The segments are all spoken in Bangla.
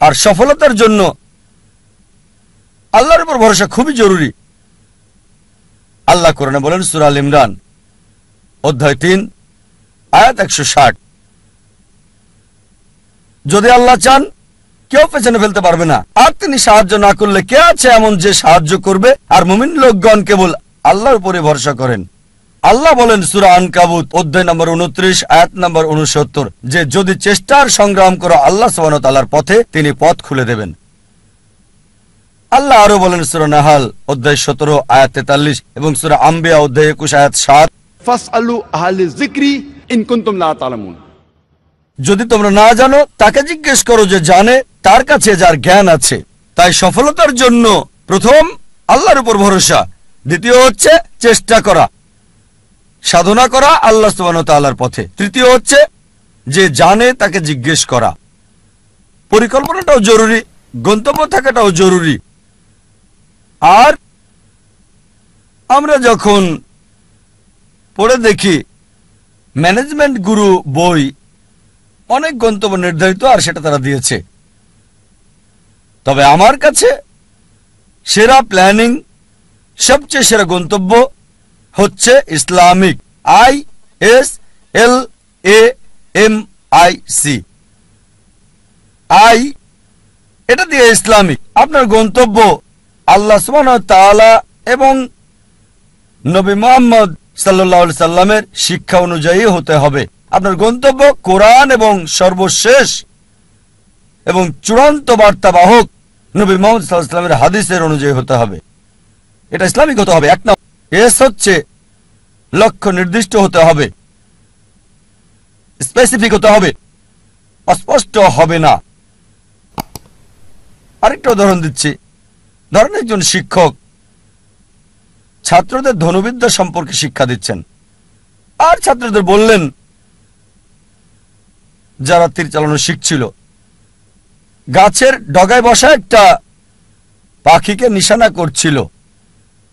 আর সফলতার জন্য আল্লাহর উপর ভরসা খুবই জরুরি। আল্লাহ কোরআনে বলেন সূরা আল ইমরান অধ্যায় 3 আয়াত 160, যদি আল্লাহ চান কেউ পেছনে ফেলতে পারবে না, আর তিনি সাহায্য না করলে কে আছে এমন যে সাহায্য করবে? আর মুমিন লোকগণ কেবল আল্লাহর উপরে ভরসা করেন। আল্লাহ বলেন সূরা আনকাবুত অধ্যায় নম্বর 29 আয়াত নম্বর 69 যে যদি চেষ্টার সংগ্রাম করো আল্লাহ সুবহানাহু ওয়া তাআলার পথে তিনি পথ খুলে দেবেন। আল্লাহ আরো বলেন সূরা নাহাল অধ্যায় 17 আয়াত 43 এবং সূরা আম্বিয়া অধ্যায় 21 আয়াত 7, ফাসআলু আহলিয যিকরি ইন কুনতুম লা তা'লামুন। যদি তোমরা না জানো তাকে জিজ্ঞেস করো যে জানে, তার কাছে যার জ্ঞান আছে। তাই সফলতার জন্য প্রথম আল্লাহর উপর ভরসা, দ্বিতীয় হচ্ছে চেষ্টা করা, সাধনা করা আল্লাহ সুবহানাহু ওয়া তাআলার পথে, তৃতীয় হচ্ছে যে জানে তাকে জিজ্ঞেস করা। পরিকল্পনাটাও জরুরি, গন্তব্য থাকাটাও জরুরি। আর আমরা যখন পড়ে দেখি ম্যানেজমেন্ট গুরু বই, অনেক গন্তব্য নির্ধারিত আর সেটা তারা দিয়েছে। তবে আমার কাছে সেরা প্ল্যানিং, সবচেয়ে সেরা গন্তব্য হচ্ছে ইসলামিক, ISLAMIC, আই এটা দিয়ে ইসলামিক। আপনার গন্তব্য আল্লাহ সুবহানাহু ওয়া তাআলা এবং নবী মুহাম্মদ সাল্লাল্লাহু আলাইহি সাল্লামের শিক্ষা অনুযায়ী হতে হবে। আপনার গন্তব্য কোরআন এবং সর্বশেষ এবং চূড়ান্ত বার্তাবাহক নবী মুহাম্মদ সাল্লাল্লাহু আলাইহি সাল্লামের হাদিসের অনুযায়ী হতে হবে। এটা ইসলামিক হতে হবে। এক নম্বর। এস হচ্ছে লক্ষ্য নির্দিষ্ট হতে হবে, স্পেসিফিক হতে হবে, অস্পষ্ট হবে না। আরেকটা উদাহরণ দিচ্ছি। ধরেন একজন শিক্ষক ছাত্রদের ধনুবিদ্যা সম্পর্কে শিক্ষা দিচ্ছেন, আর ছাত্রদের বললেন, যারা তীর চালানো শিখছিল, গাছের ডগায় বসা একটা পাখিকে নিশানা করছিল।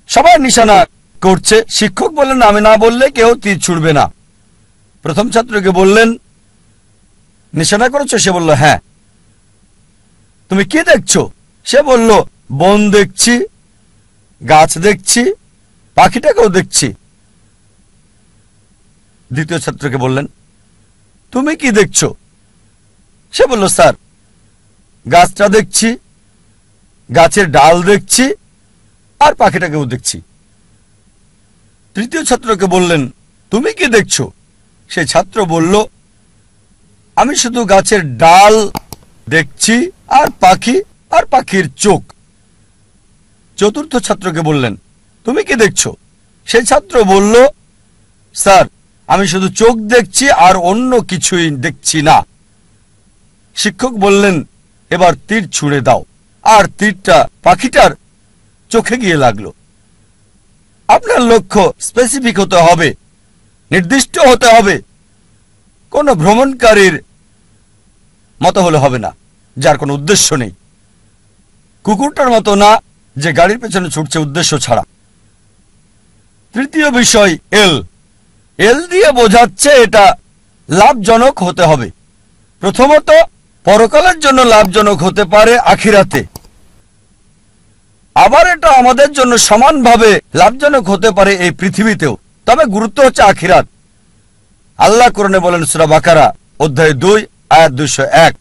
সবাই নিশানা করছে, শিক্ষক বললেন আমি না বললে কেউ তীর ছুড়বে না। প্রথম ছাত্রকে বললেন নিশানা করেছো? সে বলল হ্যাঁ। তুমি কি দেখছো? সে বলল বন দেখছি, গাছ দেখছি, পাখিটাকেও দেখছি। দ্বিতীয় ছাত্রকে বললেন তুমি কি দেখছো? সে বলল স্যার গাছটা দেখছি, গাছের ডাল দেখছি, আর পাখিটাকেও দেখছি। তৃতীয় ছাত্রকে বললেন তুমি কি দেখছো? সেই ছাত্র বলল আমি শুধু গাছের ডাল দেখছি আর পাখি আর পাখির চোখ। চতুর্থ ছাত্রকে বললেন তুমি কি দেখছো? সেই ছাত্র বলল স্যার আমি শুধু চোখ দেখছি আর অন্য কিছুই দেখছি না। শিক্ষক বললেন এবার তীর ছুঁড়ে দাও, আর তীরটা পাখিটার চোখে গিয়ে লাগলো। আপনার লক্ষ্য স্পেসিফিক হতে হবে, নির্দিষ্ট হতে হবে। কোনো ভ্রমণকারীর মতো হলে হবে না, যার কোনো উদ্দেশ্য নেই। কুকুরটার মতো না, যে গাড়ির পেছনে ছুটছে উদ্দেশ্য ছাড়া। তৃতীয় বিষয় এল দিয়ে বোঝাচ্ছে এটা লাভজনক হতে হবে। প্রথমত পরকালের জন্য লাভজনক হতে পারে আখিরাতে, আবার এটা আমাদের জন্য সমানভাবে লাভজনক হতে পারে এই পৃথিবীতেও। তবে গুরুত্ব হচ্ছে আখিরাত। আল্লাহ কোরআনে বলেন সূরা বাকারা অধ্যায় 2 আয়াত 201,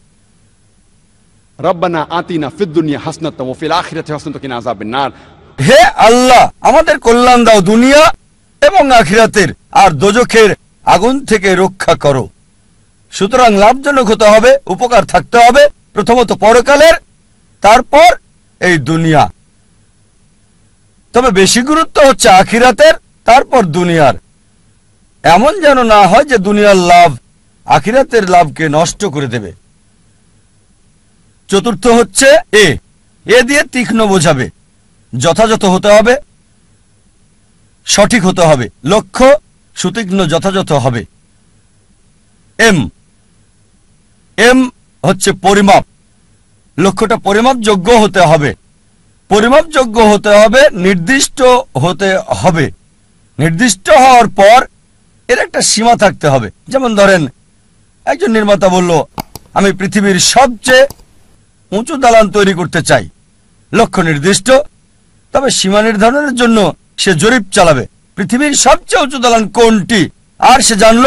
রব্বানা আতিনা ফিদ দুনিয়া হাসনাতাও ওয়া ফিল আখিরাতি হাসনাতাও ওয়া কিনা আযাবান নার। হে আল্লাহ আমাদের কল্যাণ দাও দুনিয়া এবং আখিরাতের, আর দোজখের আগুন থেকে রক্ষা করো। সুতরাং লাভজনক হতে হবে, উপকার থাকতে হবে, প্রথমত পরকালের, তারপর এই দুনিয়া। তবে বেশি গুরুত্ব হচ্ছে আখিরাতের, তারপর দুনিয়ার। এমন যেন না হয় যে দুনিয়ার লাভ আখিরাতের লাভকে নষ্ট করে দেবে। চতুর্থ হচ্ছে এ দিয়ে তীক্ষ্ণ বোঝাবে, যথাযথ হতে হবে, সঠিক হতে হবে, লক্ষ্য সুতীক্ষ্ণ যথাযথ হবে। এম হচ্ছে পরিমাপ, লক্ষ্যটা পরিমাপযোগ্য হতে হবে। পরিমাপযোগ্য হতে হবে, নির্দিষ্ট হতে হবে। নির্দিষ্ট হওয়ার পর এর একটা সীমা থাকতে হবে। যেমন ধরেন একজন নির্মাতা বলল আমি পৃথিবীর সবচেয়ে উঁচু দালান তৈরি করতে চাই, লক্ষ্য নির্দিষ্ট, তবে সীমা নির্ধারণের জন্য সে জরিপ চালাবে পৃথিবীর সবচেয়ে উঁচু দালান কোনটি। আর সে জানল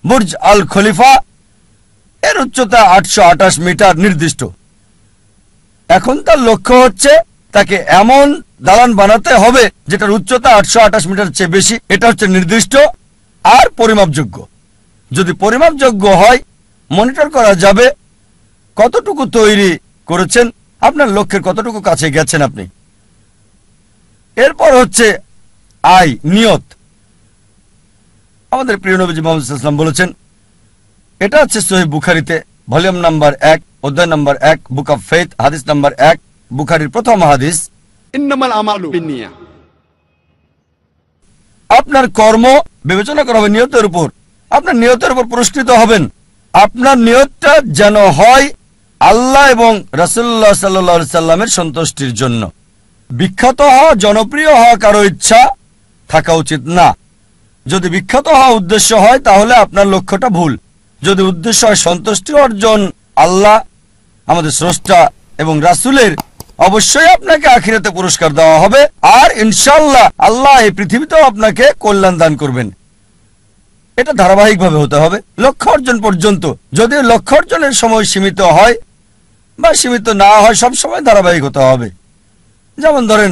বুর্জ আল খলিফা, এর উচ্চতা 828 মিটার নির্দিষ্ট। এখন তার লক্ষ্য হচ্ছে তাকে এমন দালান বানাতে হবে যেটার উচ্চতা 828 মিটার চেয়ে বেশি। এটা হচ্ছে নির্দিষ্ট আর পরিমাপযোগ্য। যদি পরিমাপযোগ্য হয় মনিটর করা যাবে কতটুকু তৈরি করেছেন, আপনার লক্ষ্যের কতটুকু কাছে গেছেন আপনি। এরপর হচ্ছে নিয়ত। আমাদের প্রিয় নবীজি মুহাম্মদ সাল্লাল্লাহু আলাইহি ওয়াসাল্লাম বলেছেন, এটা আছে সহিহ বুখারীতে ভলিউম নাম্বার 1 অধ্যায় নাম্বার 1 বুক অফ ফেথ হাদিস নাম্বার 1, বুখারীর প্রথম হাদিস, ইন্নামাল আমালু বিন্নিয়া। আপনার কর্ম বিবেচনা করা হবে নিয়তের উপর। আপনার নিয়তের উপর পুরস্কৃত হবেন। আপনার নিয়তটা যেন হয় আল্লাহ এবং রাসূলুল্লাহ সাল্লাল্লাহু আলাইহি সাল্লামের সন্তুষ্টির জন্য। বিখ্যাত হওয়া, জনপ্রিয় হওয়া কারো ইচ্ছা থাকা উচিত না। যদি বিখ্যাত হওয়া উদ্দেশ্য হয় তাহলে আপনার লক্ষ্যটা ভুল। যদি উদ্দেশ্য হয় সন্তুষ্টি অর্জন আল্লাহ, আমাদের স্রষ্টা এবং রাসূলের, অবশ্যই আপনাকে আখিরাতে পুরস্কার দেওয়া হবে। আর ইনশাআল্লাহ আল্লাহ এই পৃথিবীতেও আপনাকে কল্যাণ দান করবেন। এটা ধারাবাহিকভাবে হতে হবে লক্ষ্য অর্জন পর্যন্ত। যদিও লক্ষ্য অর্জনের সময় সীমিত হয় বা সীমিত না হয়, সব সময় ধারাবাহিক হতে হবে। যেমন ধরেন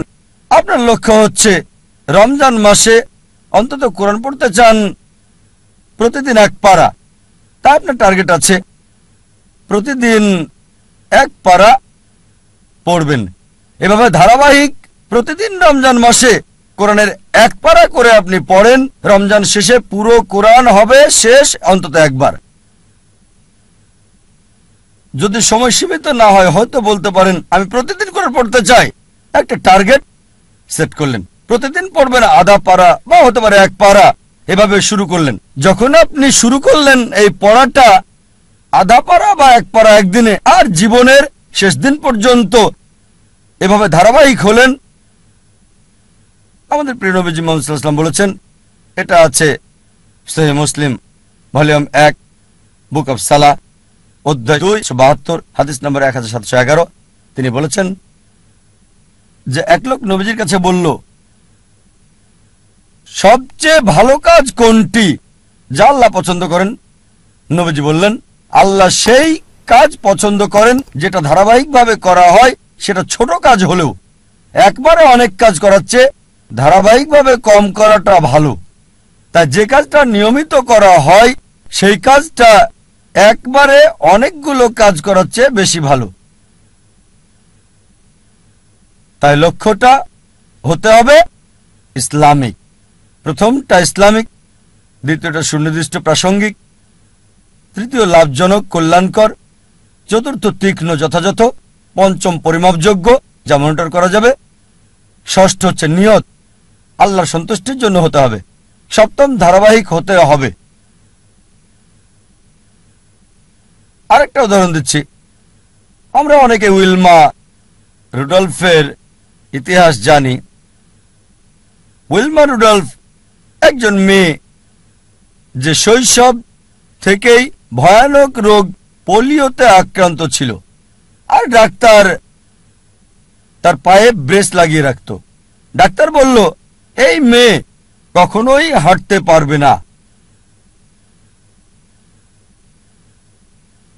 আপনার লক্ষ্য হচ্ছে রমজান মাসে অন্তত কোরআন পড়তে চান প্রতিদিন 1 পারা, তা আপনার টার্গেট আছে প্রতিদিন 1 পারা পড়বেন। এভাবে ধারাবাহিক প্রতিদিন রমজান মাসে কোরআনের 1 পারা করে আপনি পড়েন। রমজান শেষে পুরো কোরআন হবে শেষ অন্তত 1 বার। যদি সময় সীমিত না হয় হয়তো বলতে পারেন আমি প্রতিদিন করে পড়তে চাই, একটা টার্গেট সেট করলেন, প্রতিদিন পড়বেন আধা পারা বা হতে পারে 1 পারা, এভাবে শুরু করলেন। যখন আপনি শুরু করলেন এই পড়াটা আধা পারা বা 1 পারা একদিনে, আর জীবনের শেষ দিন পর্যন্ত এভাবে ধারাবাহিক হলেন, আমাদের প্রিয় নবীজি মুহাম্মদ সাল্লাল্লাহু আলাইহি ওয়াসাল্লাম বলেছেন, এটা আছে সহিহ মুসলিম ভলিউম 1 বুক অফ সালাহ অধ্যায় 272 হাদিস নাম্বার 1711। তিনি বলেছেন যে এক লোক নবীজির কাছে বলল, সবচেয়ে ভালো কাজ কোনটি যা আল্লাহ পছন্দ করেন? নবীজি বললেন, আল্লাহ সেই কাজ পছন্দ করেন যেটা ধারাবাহিকভাবে করা হয়, সেটা ছোট কাজ হলেও। একবারে অনেক কাজ করাচ্ছে ধারাবাহিকভাবে কম করাটা ভালো। তাই যে কাজটা নিয়মিত করা হয় সেই কাজটা একবারে অনেকগুলো কাজ করাচ্ছে বেশি ভালো। তাই লক্ষ্যটা হতে হবে ইসলামিক। প্রথমটা ইসলামিক, দ্বিতীয়টা সুনির্দিষ্ট প্রাসঙ্গিক, তৃতীয় লাভজনক কল্যাণকর, চতুর্থ তীক্ষ্ণ যথাযথ, পঞ্চম পরিমাপযোগ্য যা মনিটর করা যাবে, ষষ্ঠ হচ্ছে নিয়ত আল্লাহর সন্তুষ্টির জন্য হতে হবে, সপ্তম ধারাবাহিক হতে হবে। আরেকটা উদাহরণ দিচ্ছি, আমরা অনেকে উইলমা রুডলফের ইতিহাস জানি। উইলমা রুডলফ একজন মেয়ে যে শৈশব থেকেই ভয়ানক রোগ পোলিওতে আক্রান্ত ছিল, আর ডাক্তার তার পায়ে ব্রেস লাগিয়ে রাখত। ডাক্তার বলল এই মেয়ে কখনোই হাঁটতে পারবে না।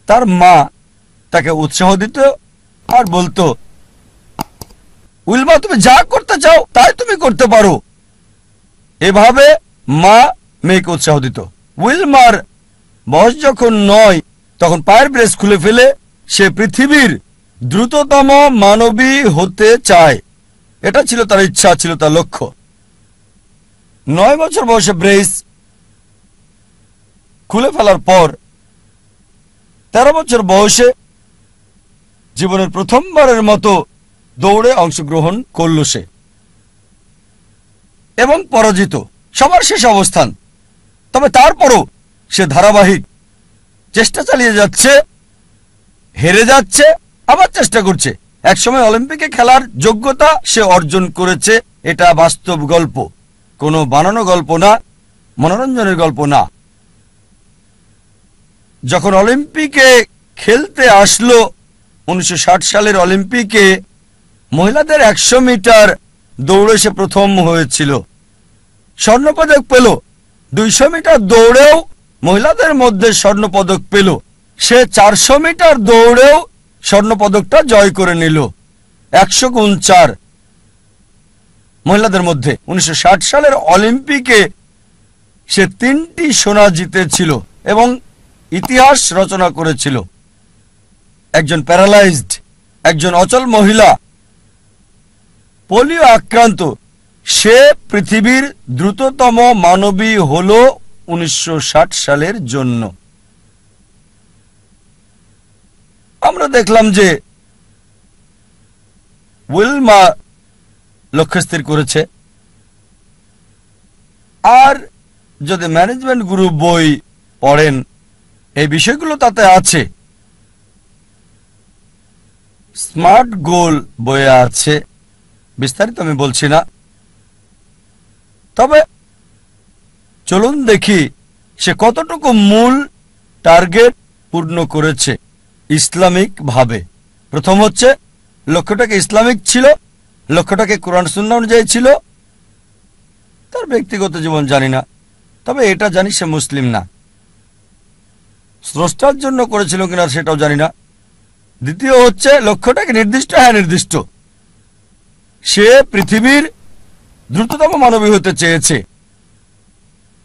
তার মা তাকে উৎসাহ দিত আর বলতো, উইলমা তুমি যা করতে চাও তাই তুমি করতে পারো। এভাবে মা মেয়েকে উৎসাহ দিত। উইলমার বয়স যখন 9 তখন পায়ের ব্রেস খুলে ফেলে সে পৃথিবীর দ্রুততম মানবী হতে চায়। এটা ছিল তার ইচ্ছা, ছিল তার লক্ষ্য। 9 বছর বয়সে ব্রেস খুলে ফেলার পর 13 বছর বয়সে জীবনের প্রথমবারের মতো দৌড়ে অংশগ্রহণ করল সে, এবং পরাজিত, সবার শেষ অবস্থান। তবে তারপরও সে ধারাবাহিক চেষ্টা চালিয়ে যাচ্ছে, হেরে যাচ্ছে, আবার চেষ্টা করছে। একসময় অলিম্পিকে খেলার যোগ্যতা সে অর্জন করেছে। এটা বাস্তব গল্প, কোনো বানানো গল্প না, মনোরঞ্জনের গল্প না। যখন অলিম্পিকে খেলতে আসলো 1960 সালের অলিম্পিকে মহিলাদের 100 মিটার দৌড়ে সে প্রথম হয়েছিল, স্বর্ণপদক পেল। 200 মিটার দৌড়েও মহিলাদের মধ্যে স্বর্ণপদক পেল। সে 400 মিটার দৌড়েও স্বর্ণপদকটা জয় করে নিল। 100 গুণ 4 মহিলাদের মধ্যে 1960 সালের অলিম্পিকে সে 3টি সোনা জিতেছিল এবং ইতিহাস রচনা করেছিল। একজন প্যারালাইজড, একজন অচল মহিলা, পোলিও আক্রান্ত, সে পৃথিবীর দ্রুততম মানবী হল 1960 সালের জন্য। আমরা দেখলাম যে উইলমা লক্ষ্য স্থির করেছে। আর যদি ম্যানেজমেন্ট গ্রুপ বই পড়েন, এই বিষয়গুলো তাতে আছে। স্মার্ট গোল বইয়ে আছে, বিস্তারিত আমি বলছি না। তবে চলুন দেখি সে কতটুকু মূল টার্গেট পূর্ণ করেছে ইসলামিক ভাবে। প্রথম হচ্ছে লক্ষ্যটাকে ইসলামিক ছিল, লক্ষ্যটাকে কোরআন সুন্নাহ অনুযায়ী ছিল। তার ব্যক্তিগত জীবন জানি না, তবে এটা জানি সে মুসলিম না। স্রষ্টার জন্য করেছিল কিনা সেটাও জানি না। দ্বিতীয় হচ্ছে লক্ষ্যটাকে নির্দিষ্ট, হ্যাঁ নির্দিষ্ট। সে পৃথিবীর দ্রুততম মানবী হতে চেয়েছে।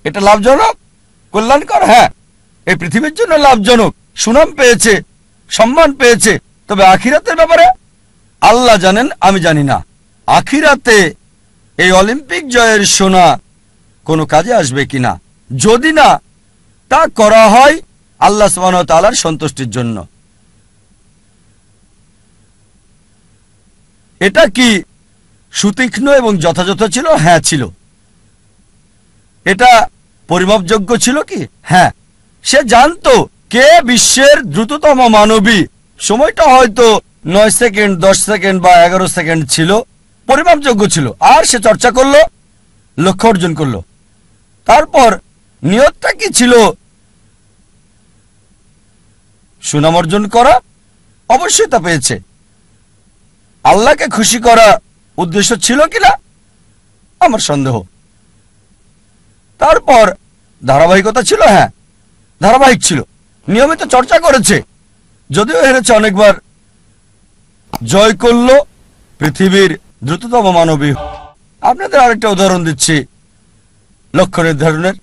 এটা লাভজনক, কল্যাণকর, হ্যাঁ এই পৃথিবীর জন্য লাভজনক। সুনাম পেয়েছে, সম্মান পেয়েছে। তবে আখিরাতের ব্যাপারে আল্লাহ জানেন, আমি জানি না। আখিরাতে এই অলিম্পিক জয়ের সোনা কোনো কাজে আসবে কিনা। যদি না তা করা হয় আল্লাহ সুবহানাহু ওয়া তাআলার সন্তুষ্টির জন্য। এটা কি সুতীক্ষ্ণ এবং যথাযথ ছিল? হ্যাঁ ছিল। এটা পরিমাপযোগ্য ছিল কি? হ্যাঁ। সে জানতো কে বিশ্বের দ্রুততম মানবী। সময়টা হয়তো 9 সেকেন্ড, 10 সেকেন্ড বা 11 সেকেন্ড ছিল, পরিমাপযোগ্য ছিল। আর সে চর্চা করলো, লক্ষ্য অর্জন করলো। তারপর নিয়তটা কি ছিল? সুনাম অর্জন করা। অবশ্যই তা পেয়েছে। আল্লাহকে খুশি করা উদ্দেশ্য ছিল কিনা আমার সন্দেহ। তারপর ধারাবাহিকতা ছিল, হ্যাঁ ধারাবাহিক ছিল, নিয়মিত চর্চা করেছে। যদিও হেরেছে অনেকবার, জয় করল পৃথিবীর দ্রুততম মানবী। আপনাদের আরেকটা উদাহরণ দিচ্ছি লক্ষ্য নির্ধারণের।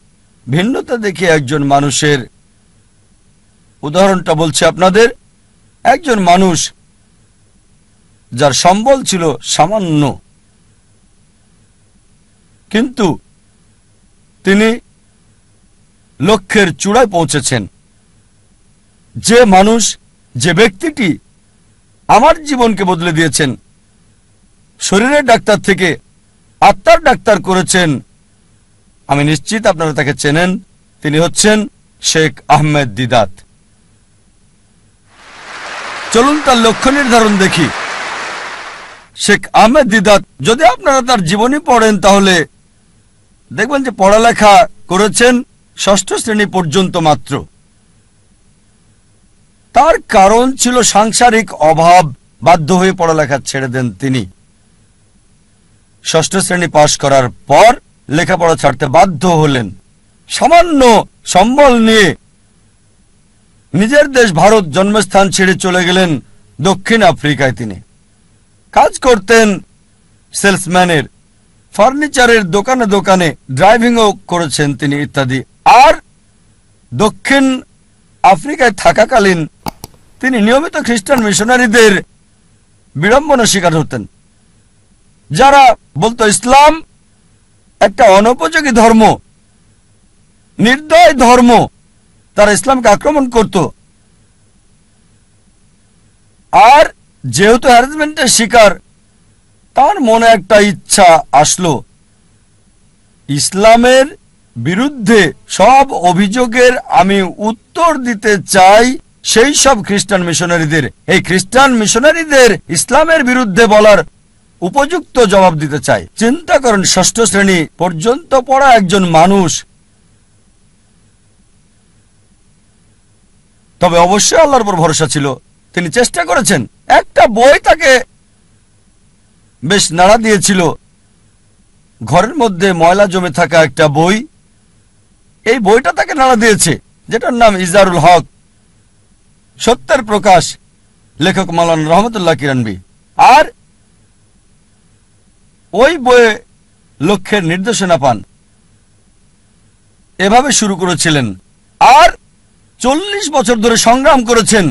ভিন্নতা দেখিয়ে একজন মানুষের উদাহরণটা বলছি আপনাদের। একজন মানুষ যার সম্বল ছিল সামান্য, কিন্তু তিনি লক্ষ্যের চূড়ায় পৌঁছেছেন। যে মানুষ, যে ব্যক্তিটি আমার জীবনকে বদলে দিয়েছেন, শরীরের ডাক্তার থেকে আত্মার ডাক্তার করেছেন, আমি নিশ্চিত আপনারা তাকে চেনেন। তিনি হচ্ছেন শেখ আহমেদ দিদাত। চলুন তার লক্ষ্য নির্ধারণ দেখি। শেখ আহমেদ দিদাত, যদি আপনারা তার জীবনী পড়েন তাহলে দেখবেন যে পড়ালেখা করেছেন 6ষ্ঠ শ্রেণী পর্যন্ত মাত্র। তার কারণ ছিল সাংসারিক অভাব। বাধ্য হয়ে পড়ালেখা ছেড়ে দেন তিনি। 6ষ্ঠ শ্রেণী পাশ করার পর লেখাপড়া ছাড়তে বাধ্য হলেন। সামান্য সম্বল নিয়ে নিজের দেশ ভারত জন্মস্থান ছেড়ে চলে গেলেন দক্ষিণ আফ্রিকায়। তিনি কাজ করতেন সেলসম্যানের, ফার্নিচারের দোকানে দোকানে, ড্রাইভিংও করেছেন তিনি ইত্যাদি। আর দক্ষিণ আফ্রিকায় থাকাকালীন তিনি নিয়মিত খ্রিস্টান মিশনারিদের বিড়ম্বনা শিকার হতেন, যারা বলতো ইসলাম একটা অনুপযোগী ধর্ম, নির্দয় ধর্ম। তারা ইসলামকে আক্রমণ করত। আর যেহেতু হ্যারাসমেন্টের শিকার, তার মনে একটা ইচ্ছা আসলো, ইসলামের বিরুদ্ধে সব অভিযোগের আমি উত্তর দিতে চাই সেই সব খ্রিস্টান মিশনারিদের। এই খ্রিস্টান মিশনারিদের ইসলামের বিরুদ্ধে বলার উপযুক্ত জবাব দিতে চাই। চিন্তা করেন, 6ষ্ঠ শ্রেণী পর্যন্ত পড়া একজন মানুষ। তবে অবশ্যই আল্লাহর উপর ভরসা ছিল। তিনি চেষ্টা করেছেন। একটা বই তাকে বেশ নাড়া দিয়েছিল, ঘরের মধ্যে ময়লা জমে থাকা একটা বই। এই বইটা তাকে নাড়া দিয়েছে, যেটার নাম ইজারুল হক, সত্যের প্রকাশ, লেখক মাওলানা রহমতুল্লাহ কিরানবী। আর ওই বইয়ে লক্ষ্যের নির্দেশনা পান। এভাবে শুরু করেছিলেন আর 40 বছর ধরে সংগ্রাম করেছেন।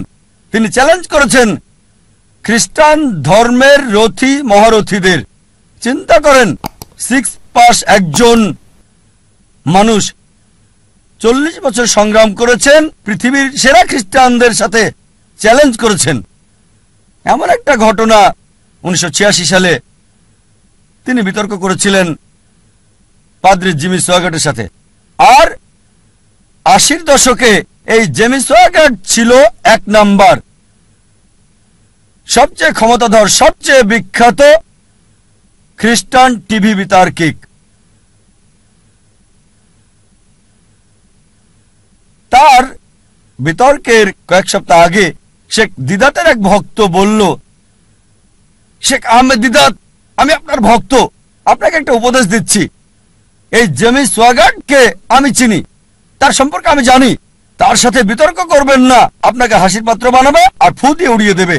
তিনি চ্যালেঞ্জ করেছেন খ্রিস্টান ধর্মের রথী মহারথীদের। চিন্তা করেন, 6 পাস একজন মানুষ 40 বছর সংগ্রাম করেছেন, পৃথিবীর সেরা খ্রিস্টানদের সাথে চ্যালেঞ্জ করেছেন। এমন একটা ঘটনা 1986 সালে তিনি বিতর্ক করেছিলেন পাদ্রী জিমি সোয়াগাটের সাথে। আর 80-র দশকে এই জেমি সোয়াগাট ছিল 1 নাম্বার, সবচেয়ে ক্ষমতাধর, সবচেয়ে বিখ্যাত খ্রিস্টান টিভি বিতার্কিক। তার বিতর্কের কয়েক সপ্তাহ আগে শেখ দিদাতের এক ভক্ত বলল, শেখ আহমেদ দিদাত, আমি আপনার ভক্ত, আপনাকে একটা উপদেশ দিচ্ছি। এই জেমি সোয়াগাটকে আমি চিনি, তার সম্পর্কে আমি জানি, তার সাথে বিতর্ক করবেন না, আপনাকে হাসির পাত্র বানাবে আর ফু দিয়ে উড়িয়ে দেবে।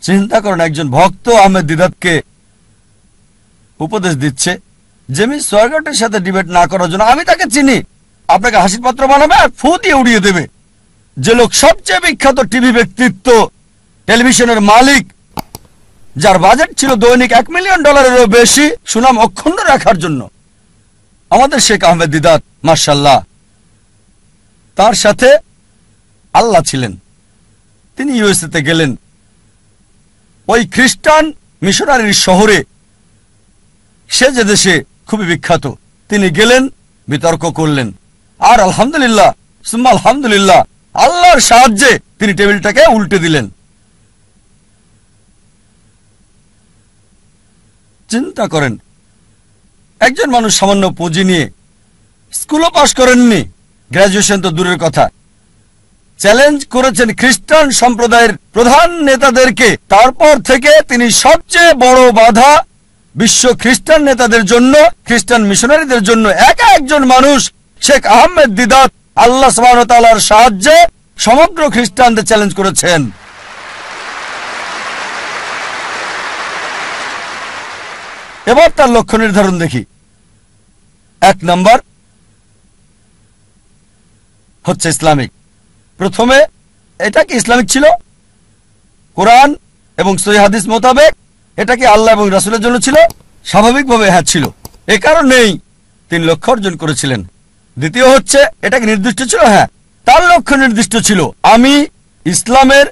চিন্তা করেন, একজন ভক্ত আহমেদ দিদাতকে উপদেশ দিচ্ছে জেমি সোয়াগাটের সাথে ডিবেট না করার জন্য। আমি তাকে চিনি, আপনাকে হাসির পাত্র বানাবে আর ফু দিয়ে উড়িয়ে দেবে। যে লোক সবচেয়ে বিখ্যাত টিভি ব্যক্তিত্ব, টেলিভিশনের মালিক, যার বাজেট ছিল দৈনিক $1 মিলিয়ন বেশি সুনাম অক্ষুণ্ণ রাখার জন্য, আমাদের শেখ আহমেদ দিদাত, মাশাআল্লাহ, তার সাথে আল্লাহ ছিলেন। তিনি ইউএসএতে গেলেন, ওই খ্রিস্টান মিশনারির শহরে, সে যে দেশে খুবই বিখ্যাত। তিনি গেলেন, বিতর্ক করলেন, আর আলহামদুলিল্লাহ সুম্মা আলহামদুলিল্লাহ, আল্লাহর সাহায্যে তিনি টেবিলটাকে উল্টে দিলেন। চিন্তা করেন, একজন মানুষ সামান্য পুঁজি নিয়ে, স্কুলও পাশ করেননি, গ্র্যাজুয়েশন তো দূরের কথা, চ্যালেঞ্জ করেছেন খ্রিস্টান সম্প্রদায়ের প্রধান নেতাদেরকে। তারপর থেকে তিনি সবচেয়ে বড় বাধা বিশ্ব খ্রিস্টান নেতাদের জন্য, খ্রিস্টান মিশনারিদের জন্য। একা একজন মানুষ, শেখ আহমেদ দিদাত, আল্লাহ সুবহানাহু ওয়া তাআলার সাহায্যে সমগ্র খ্রিস্টানদের চ্যালেঞ্জ করেছেন। এবার তার লক্ষ্য নির্ধারণ দেখি। 1 নাম্বার হচ্ছে ইসলামিক। প্রথমে এটা কি ইসলামিক ছিল? কোরআন এবং সহিহ হাদিস মোতাবেক এটা কি আল্লাহ এবং রাসূলের জন্য ছিল? স্বাভাবিকভাবে হ্যাঁ ছিল। এ কারণেই তিনি লক্ষ্য অর্জন করেছিলেন। দ্বিতীয় হচ্ছে, এটা কি নির্দিষ্ট ছিল? হ্যাঁ, তার লক্ষ্য নির্দিষ্ট ছিল। আমি ইসলামের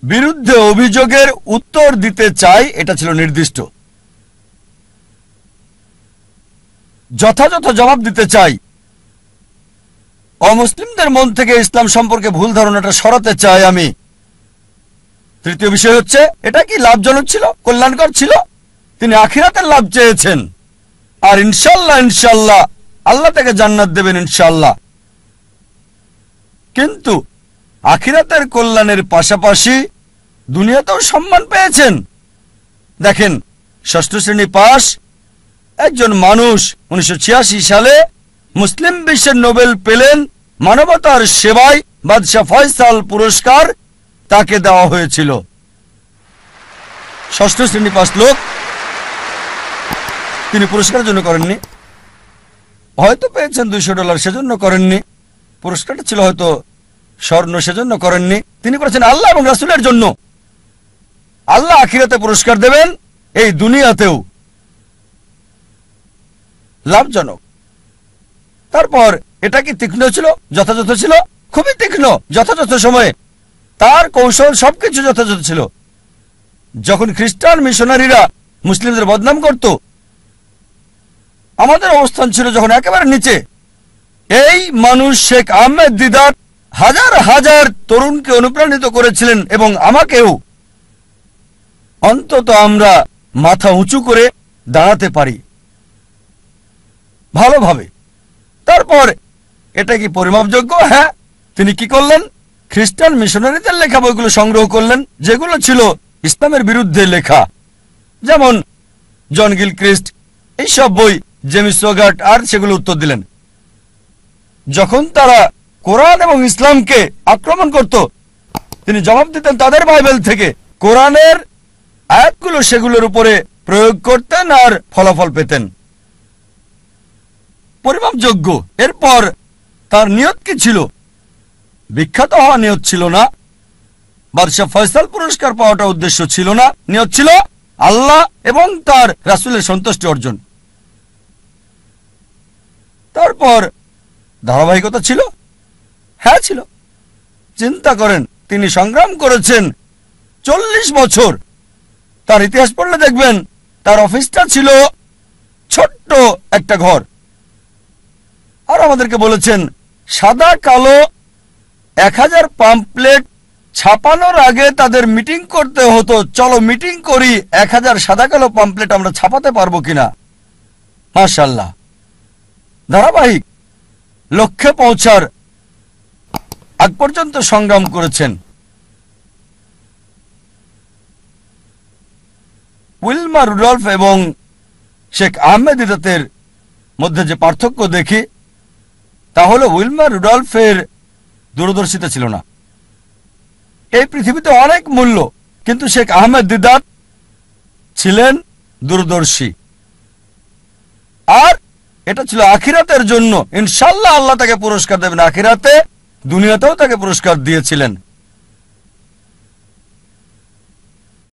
বিরুদ্ধে অভিযোগের উত্তর দিতে চাই, এটা ছিল নির্দিষ্ট। যথাযথ জবাব দিতে চাই, অমুসলিমদের মন থেকে ইসলাম সম্পর্কে ভুল ধারণাটা সরাতে চাই আমি। তৃতীয় বিষয় হচ্ছে, এটা কি লাভজনক ছিল, কল্যাণকর ছিল? তিনি আখিরাতের লাভ চেয়েছেন, আর ইনশাল্লাহ ইনশাল্লাহ আল্লাহ তাকে জান্নাত দেবেন ইনশাল্লাহ। কিন্তু আখিরাতের কল্যাণের পাশাপাশি দুনিয়াতেও সম্মান পেয়েছেন। দেখেন, 6ষ্ঠ শ্রেণী পাস একজন মানুষ 1986 সালে মুসলিম বিশ্বের নোবেল পেলেন মানবতার সেবায়, বাদশাহ ফয়সাল পুরস্কার তাকে দেওয়া হয়েছিল। 6ষ্ঠ শ্রেণী পাস লোক, তিনি পুরস্কারের জন্য করেননি, হয়তো পেয়েছেন $200, সেজন্য করেননি। পুরস্কারটা ছিল হয়তো স্বর্ণ, সেজন্য করেননি। তিনি করেছেন আল্লাহ এবং রাসূলের জন্য। আল্লাহ আখিরাতে পুরস্কার দেবেন, এই দুনিয়াতেও লাভজনক। তারপর এটা কি তীক্ষ্ণ ছিল, যথাযথ ছিল? খুবই তীক্ষ্ণ, যথাযথ সময়ে তার কৌশল সবকিছু যথাযথ ছিল। যখন খ্রিস্টান মিশনারিরা মুসলিমদের বদনাম করত, আমাদের অবস্থান ছিল যখন একেবারে নিচে। এই মানুষ শেখ আহমেদ দিদাত হাজার হাজার তরুণকে অনুপ্রাণিত করেছিলেন, এবং আমাকেও। অন্তত আমরা মাথা উঁচু করে দাঁড়াতে পারি ভালোভাবে। তারপর এটা কি পরিমাপযোগ্য? হ্যাঁ। তিনি কি করলেন? খ্রিস্টান মিশনারিদের লেখা বইগুলো সংগ্রহ করলেন, যেগুলো ছিল ইসলামের বিরুদ্ধে লেখা, যেমন জন গিলক্রিস্ট, এইসব বই জেমস সোগার্ট, আর সেগুলো উত্তর দিলেন। যখন তারা কোরআন এবং ইসলামকে আক্রমণ করত, তিনি জবাব দিতেন তাদের বাইবেল থেকে। কোরআনের আয়াতগুলো সেগুলোর উপরে প্রয়োগ করতেন আর ফলাফল পেতেন পরিমাপযোগ্য। এরপর তার নিয়ত কি ছিল? বিখ্যাত হওয়া নিয়ত ছিল না, বাদশাহ ফয়সাল পুরস্কার পাওয়াটা উদ্দেশ্য ছিল না। নিয়ত ছিল আল্লাহ এবং তার রাসূলের সন্তুষ্টি অর্জন। তারপর ধারাবাহিকতা ছিল, হ্যাঁ ছিল। চিন্তা করেন, তিনি সংগ্রাম করেছেন 40 বছর। তার ইতিহাস পড়লে দেখবেন তার অফিসটা ছিল ছোট্ট একটা ঘর। আর আমাদেরকে বলেছেন সাদা কালো 1000 পাম্পলেট ছাপানোর আগে তাদের মিটিং করতে হতো। চলো মিটিং করি, 1000 সাদা কালো পাম্পলেট আমরা ছাপাতে পারবো কিনা। মাশাআল্লাহ, ধারাবাহিক লক্ষ্যে পৌঁছার আগ পর্যন্ত সংগ্রাম করেছেন। উইলমা রুডলফ এবং শেখ আহমেদ দিদাতের মধ্যে যে পার্থক্য দেখি, তা হলো উইলমা রুডলফের দূরদর্শিতা ছিল না। এই পৃথিবীতে অনেক মূল্য, কিন্তু শেখ আহমেদ দিদাত ছিলেন দূরদর্শী। আর এটা ছিল আখিরাতের জন্য। ইনশাআল্লাহ আল্লাহ তাকে পুরস্কার দেবেন আখিরাতে, দুনিয়াতেও তাকে পুরস্কার দিয়েছিলেন।